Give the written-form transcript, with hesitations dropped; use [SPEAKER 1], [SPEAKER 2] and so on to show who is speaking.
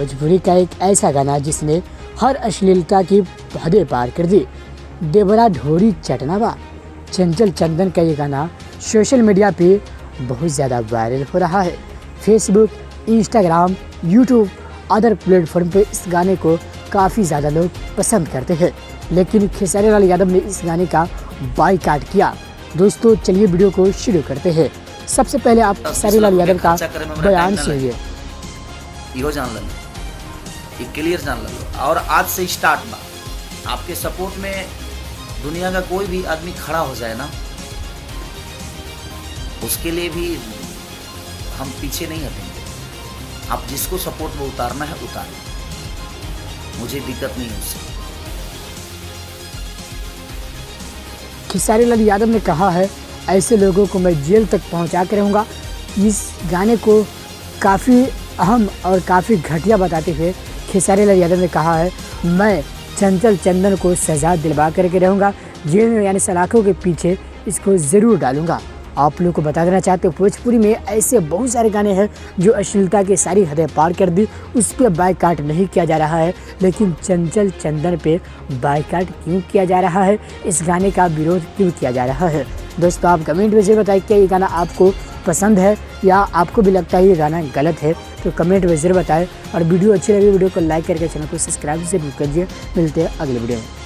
[SPEAKER 1] भोजपुरी का एक ऐसा गाना जिसने हर अश्लीलता की हदें पार कर दी। देवरा ढोरी चटनावा चंचल चंदन का ये गाना सोशल मीडिया पे बहुत ज़्यादा वायरल हो रहा है। Facebook, Instagram, YouTube other platform पे इस गाने को काफ़ी ज़्यादा लोग पसंद करते हैं, लेकिन खेसारी लाल यादव ने इस गाने का बायकॉट किया। दोस्तों चलिए वीडियो को शुरू करते हैं। सबसे पहले आप खेसारी लाल यादव का बयान सुनिए।
[SPEAKER 2] इहो जान लो, ये क्लियर जान लो। और आज से स्टार्ट बा, आपके सपोर्ट में दुनिया का कोई भी आदमी खड़ा हो जाए ना, उसके लिए भी हम पीछे नहीं हटेंगे। आप जिसको सपोर्ट में उतारना है उतारें, मुझे दिक्कत नहीं है उससे।
[SPEAKER 1] खेसारी लाल यादव ने कहा है, ऐसे लोगों को मैं जेल तक पहुंचा के रहूँगा। इस गाने को काफ़ी अहम और काफ़ी घटिया बताते हुए खेसारी लाल यादव ने कहा है, मैं चंचल चंदन को सजा दिलवा करके रहूँगा, जेल में यानी सलाखों के पीछे इसको ज़रूर डालूँगा। आप लोगों को बता देना चाहते हो, भोजपुरी में ऐसे बहुत सारे गाने हैं जो अश्लीलता की सारी हदें पार कर दी, उस पर बायकॉट नहीं किया जा रहा है, लेकिन चंचल चंदन पे बायकॉट क्यों किया जा रहा है, इस गाने का विरोध क्यों किया जा रहा है। दोस्तों आप कमेंट में ज़रूर बताइए क्या ये गाना आपको पसंद है या आपको भी लगता है ये गाना गलत है, तो कमेंट में ज़रूर बताएं। और वीडियो अच्छी लगी वीडियो को लाइक करके चैनल को सब्सक्राइब ज़रूर कीजिए। मिलते हैं अगले वीडियो में।